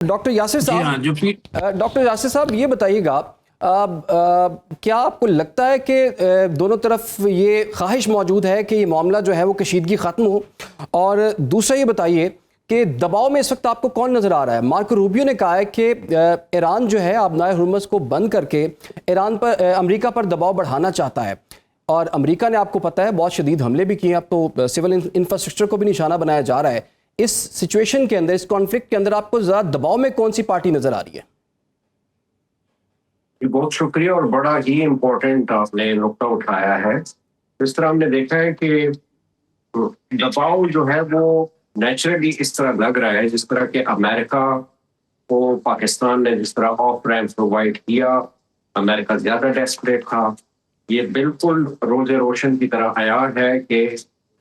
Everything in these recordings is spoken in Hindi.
डॉक्टर यासिर जी हाँ, साहब, डॉक्टर यासिर साहब ये बताइएगा, क्या आपको लगता है कि दोनों तरफ ये ख्वाहिश मौजूद है कि ये मामला जो है वो कशीदगी ख़त्म हो? और दूसरा ये बताइए कि दबाव में इस वक्त आपको कौन नज़र आ रहा है? मार्को रूबियो ने कहा है कि ईरान जो है आबनाए हुर्मुज़ को बंद करके ईरान पर अमेरिका पर दबाव बढ़ाना चाहता है, और अमेरिका ने, आपको पता है, बहुत शदीद हमले भी किए। अब तो सिविल इंफ्रास्ट्रक्चर को भी निशाना बनाया जा रहा है। इस सिचुएशन के अंदर, इस कॉन्फ्लिक्ट के अंदर आपको ज़्यादा दबाव में कौन सी पार्टी नज़र आ रही है? बहुत शुक्रिया और बड़ा ही इम्पोर्टेंट आपने नुक्ता उठाया है। इस तरह हमने देखा है कि दबाव जो है वो नेचुरली इस तरह लग रहा है जिस तरह के अमेरिका को पाकिस्तान ने जिस तरह ऑफ रैंप प्रोवाइड किया, अमेरिका ज्यादा डेस्परेट था। ये बिल्कुल रोजे रोशन की तरह आया है कि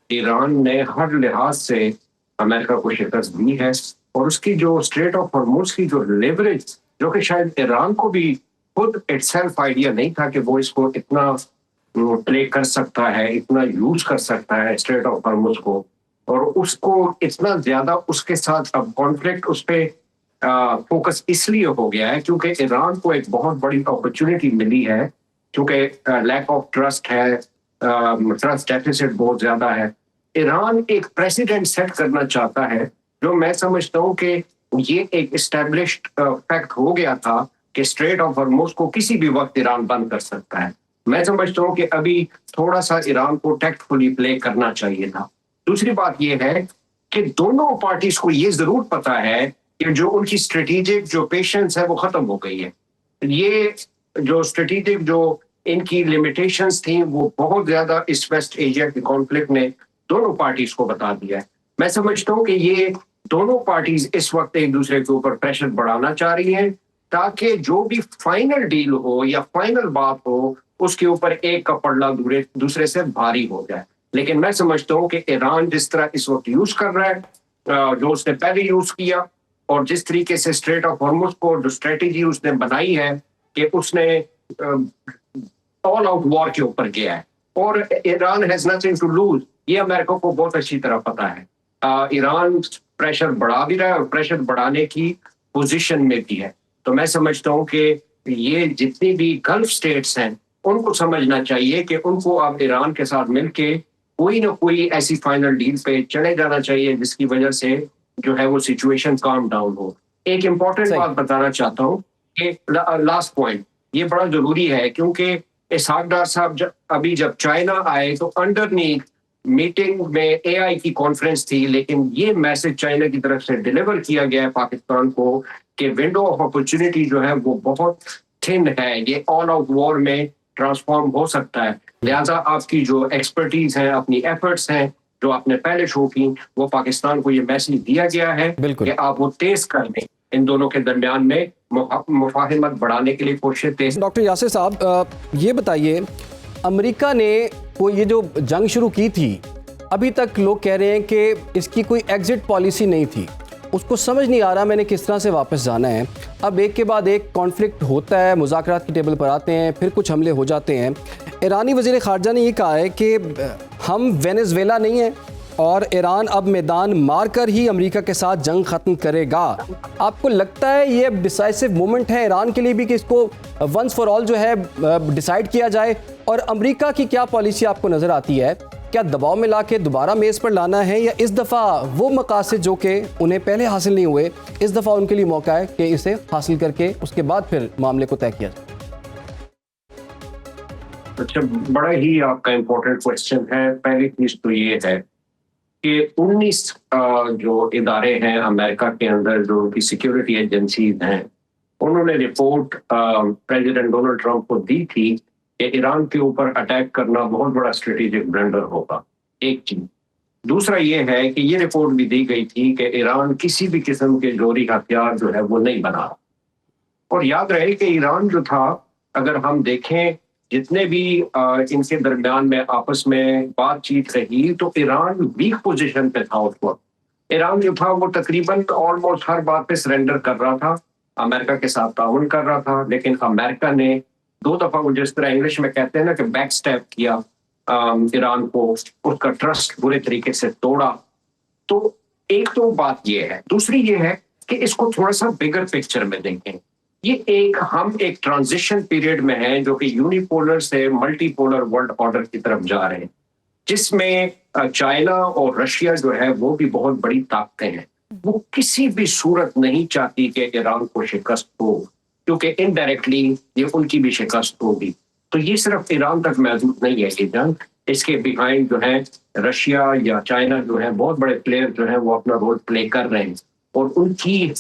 ईरान ने हर लिहाज से अमेरिका को शिकस्त दी है, और उसकी जो स्ट्रेट ऑफ हॉर्मुज़ की जो लेवरेज, जो कि शायद ईरान को भी खुद इटसेल्फ आइडिया नहीं था कि वो इसको इतना प्ले कर सकता है, इतना यूज कर सकता है स्ट्रेट ऑफ हॉर्मुज़ को, और उसको इतना ज्यादा उसके साथ अब कॉन्फ्लिक्ट उस पे फोकस इसलिए हो गया है क्योंकि ईरान को एक बहुत बड़ी अपॉर्चुनिटी मिली है, क्योंकि लैक ऑफ ट्रस्ट है, ट्रस्ट डेफिसिट बहुत ज्यादा है। ईरान एक प्रेसिडेंट सेट करना चाहता है, जो मैं समझता हूँ कि ये एक एस्टेब्लिश्ड फैक्ट हो गया था कि स्ट्रेट ऑफ हॉर्मुज़ को किसी भी वक्त ईरान बंद कर सकता है। मैं समझता हूँ कि अभी थोड़ा सा ईरान को टैक्टफुली प्ले करना चाहिए था। दूसरी बात यह है कि दोनों पार्टीज को ये जरूर पता है कि जो उनकी स्ट्रेटेजिक जो पेशेंस है वो खत्म हो गई है। ये जो स्ट्रेटेजिक जो इनकी लिमिटेशंस थी वो बहुत ज्यादा इस वेस्ट एशिया के कॉन्फ्लिक्ट ने दोनों पार्टीज को बता दिया है। मैं समझता हूँ कि ये दोनों पार्टीज इस वक्त एक दूसरे के ऊपर प्रेशर बढ़ाना चाह रही हैं, ताकि जो भी फाइनल डील हो या फाइनल बात हो उसके ऊपर एक का पड़ला दूसरे से भारी हो जाए। लेकिन मैं समझता हूँ कि ईरान जिस तरह इस वक्त यूज कर रहा है, जो उसने पहले यूज किया, और जिस तरीके से स्ट्रेट ऑफ हॉर्मुज़ को जो स्ट्रेटेजी उसने बनाई है कि उसने ऑल आउट वॉर के ऊपर गया है, और Iran has nothing to lose, ये अमेरिका को बहुत अच्छी तरह पता है। ईरान प्रेशर बढ़ा भी रहा है और प्रेशर बढ़ाने की पोजीशन में भी है। तो मैं समझता हूँ कि ये जितनी भी गल्फ स्टेट्स हैं उनको समझना चाहिए कि उनको अब ईरान के साथ मिलके कोई ना कोई ऐसी फाइनल डील पे चले जाना चाहिए जिसकी वजह से जो है वो सिचुएशन काम डाउन हो। एक इम्पॉर्टेंट बात बताना चाहता हूँ कि लास्ट पॉइंट ये बड़ा जरूरी है, क्योंकि इसहाक डार साहब जब चाइना आए तो अंडरनीथ मीटिंग में एआई की कॉन्फ्रेंस थी, लेकिन ये मैसेज चाइना की तरफ से डिलीवर किया गया है पाकिस्तान को कि विंडो ऑफ अपॉर्चुनिटी जो है वो बहुत थिन है, ये ऑल आउट वॉर में ट्रांसफॉर्म हो सकता है। लिहाजा आपकी जो एक्सपर्टीज है, अपनी एफर्ट्स हैं जो आपने पहले शो की, वो पाकिस्तान को ये मैसेज दिया गया है कि आप वो तेज कर दें, इन दोनों के दरमियान में मुफाहिमत बढ़ाने के लिए कोशिश तेज। डॉक्टर यासिर साहब, ये बताइए, अमेरिका ने कोई ये जो जंग शुरू की थी, अभी तक लोग कह रहे हैं कि इसकी कोई एग्जिट पॉलिसी नहीं थी, उसको समझ नहीं आ रहा मैंने किस तरह से वापस जाना है। अब एक के बाद एक कॉन्फ्लिक्ट होता है, मुज़ाकरात की टेबल पर आते हैं, फिर कुछ हमले हो जाते हैं। ईरानी वज़ीर ख़ारजा ने ये कहा है कि हम वेनेज़ुएला नहीं हैं और ईरान अब मैदान मार कर ही अमेरिका के साथ जंग ख़त्म करेगा। आपको लगता है ये डिसाइसिव मोमेंट है ईरान के लिए भी कि इसको वंस फॉर ऑल जो है डिसाइड किया जाए? और अमेरिका की क्या पॉलिसी आपको नज़र आती है? क्या दबाव में ला के दोबारा मेज़ पर लाना है, या इस दफ़ा वो मकासद जो कि उन्हें पहले हासिल नहीं हुए, इस दफ़ा उनके लिए मौका है कि इसे हासिल करके उसके बाद फिर मामले को तय किया जाए? अच्छा, बड़ा ही आपका इम्पोर्टेंट क्वेश्चन है। पहली चीज तो ये है कि 19 जो इदारे हैं अमेरिका के अंदर, जो उनकी सिक्योरिटी एजेंसीज हैं, उन्होंने रिपोर्ट प्रेसिडेंट डोनाल्ड ट्रंप को दी थी कि ईरान के ऊपर अटैक करना बहुत बड़ा स्ट्रेटेजिक ब्लंडर होगा। एक चीज। दूसरा ये है कि ये रिपोर्ट भी दी गई थी कि ईरान किसी भी किस्म के जोहरी हथियार जो है वो नहीं बना रहा। और याद रहे कि ईरान जो था, अगर हम देखें जितने भी इनके दरमियान में आपस में बातचीत रही, तो ईरान वीक पोजीशन पे था उस वक्त। ईरान जो था वो तकरीबन ऑलमोस्ट हर बात पे सरेंडर कर रहा था, अमेरिका के साथ ताउन कर रहा था, लेकिन अमेरिका ने 2 दफा वो जिस तरह इंग्लिश में कहते हैं ना कि बैक स्टेप किया ईरान को, उसका ट्रस्ट बुरे तरीके से तोड़ा। तो एक तो बात ये है। दूसरी ये है कि इसको थोड़ा सा बिगर पिक्चर में देखें। हम एक ट्रांजिशन पीरियड में हैं जो कि यूनिपोलर से मल्टीपोलर वर्ल्ड ऑर्डर की तरफ जा रहे हैं, जिसमें चाइना और रशिया जो है वो भी बहुत बड़ी ताकतें हैं। वो किसी भी सूरत नहीं चाहती कि ईरान को शिकस्त हो, क्योंकि इनडायरेक्टली ये उनकी भी शिकस्त होगी। तो ये सिर्फ ईरान तक महदूद नहीं है ये जंग, इसके बिहाइंड जो है रशिया या चाइना जो है बहुत बड़े प्लेयर जो है वो अपना रोल प्ले कर रहे हैं, और उनकी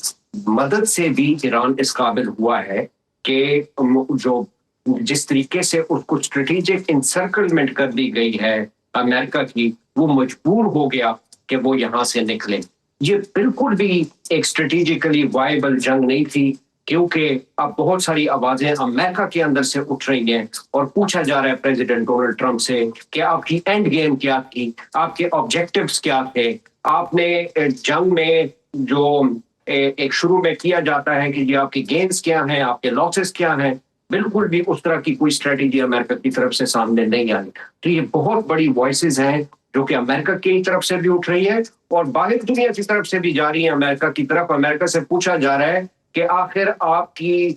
मदद से भी ईरान इस काबिल हुआ है कि जो जिस तरीके से उसको स्ट्रेटेजिक इंसर्कलमेंट कर दी गई है अमेरिका की, वो मजबूर हो गया कि वो यहाँ से निकले। ये बिल्कुल भी एक स्ट्रेटेजिकली वायबल जंग नहीं थी, क्योंकि अब बहुत सारी आवाजें अमेरिका के अंदर से उठ रही हैं और पूछा जा रहा है प्रेसिडेंट डोनाल्ड ट्रंप से कि आपकी एंड गेम क्या थी, आपके ऑब्जेक्टिव्स क्या थे। आपने जंग में जो एक शुरू में किया जाता है कि जी आपके गेन्स क्या हैं, आपके लॉसेस क्या हैं, बिल्कुल भी उस तरह की कोई स्ट्रेटेजी अमेरिका की तरफ से सामने नहीं आई। तो ये बहुत बड़ी वॉइसेस हैं जो कि अमेरिका की तरफ से भी उठ रही है और बाहर दुनिया की तरफ से भी जा रही है अमेरिका की तरफ। अमेरिका से पूछा जा रहा है कि आखिर आपकी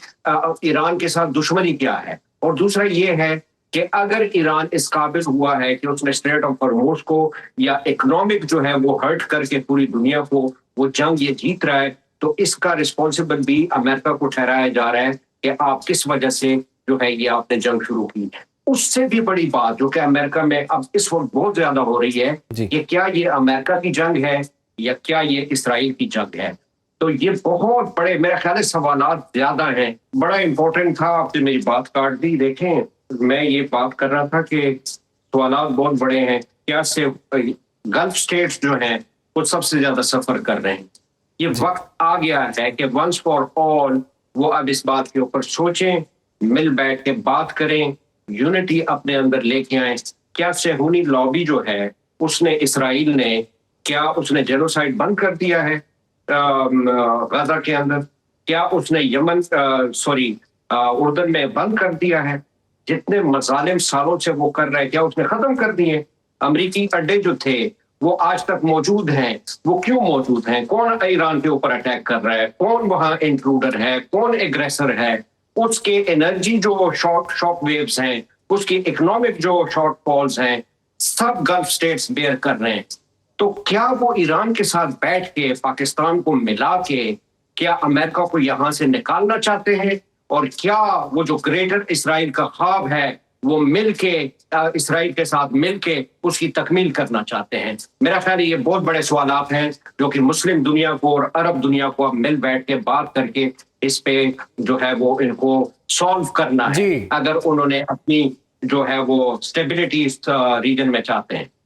ईरान के साथ दुश्मनी क्या है, और दूसरा ये है कि अगर ईरान इस काबिल हुआ है कि उसने स्ट्रेट ऑफ हॉर्मुज को या इकोनॉमिक जो है वो हर्ट करके पूरी दुनिया को वो जंग ये जीत रहा है, तो इसका रिस्पॉन्सिबल भी अमेरिका को ठहराया जा रहा है कि आप किस वजह से जो है ये आपने जंग शुरू की। उससे भी बड़ी बात जो कि अमेरिका में अब इस वक्त बहुत ज्यादा हो रही है कि क्या ये अमेरिका की जंग है या क्या ये इसराइल की जंग है। तो ये बहुत बड़े मेरे ख्याल से सवालात ज्यादा हैं। बड़ा इंपॉर्टेंट था, आपने मेरी बात काट दी। देखें, मैं ये बात कर रहा था कि सवालात बहुत बड़े हैं। क्या से गल्फ स्टेट्स जो हैं वो सबसे ज्यादा सफर कर रहे हैं। ये वक्त आ गया है कि वंस फॉर ऑल वो अब इस बात के ऊपर सोचें, मिल बैठ के बात करें, यूनिटी अपने अंदर लेके आए। क्या सेहूनी लॉबी जो है उसने इसराइल ने क्या उसने जेनोसाइड बंद कर दिया है गाजा के अंदर? क्या उसने यमन उर्दन में बंद कर दिया है? जितने मजालिम सालों से वो कर रहे हैं क्या उसने खत्म कर दिए? अमेरिकी अड्डे जो थे वो आज तक मौजूद हैं। वो क्यों मौजूद हैं? कौन ईरान के ऊपर अटैक कर रहा है? कौन वहां इंट्रूडर है? कौन एग्रेसर है? उसके एनर्जी जो शॉक वेव्स हैं, उसकी इकोनॉमिक जो शॉर्ट फॉल्स हैं, सब गल्फ स्टेट्स बेयर कर रहे हैं। तो क्या वो ईरान के साथ बैठ के पाकिस्तान को मिला के क्या अमेरिका को यहां से निकालना चाहते हैं? और क्या वो जो ग्रेटर इसराइल का ख्वाब है वो मिलके इसराइल के साथ मिलके उसकी तकमील करना चाहते हैं? मेरा ख्याल ये बहुत बड़े सवालात हैं जो कि मुस्लिम दुनिया को और अरब दुनिया को अब मिल बैठ के बात करके इस पे जो है वो इनको सॉल्व करना है, अगर उन्होंने अपनी जो है वो स्टेबिलिटी इस रीजन में चाहते हैं।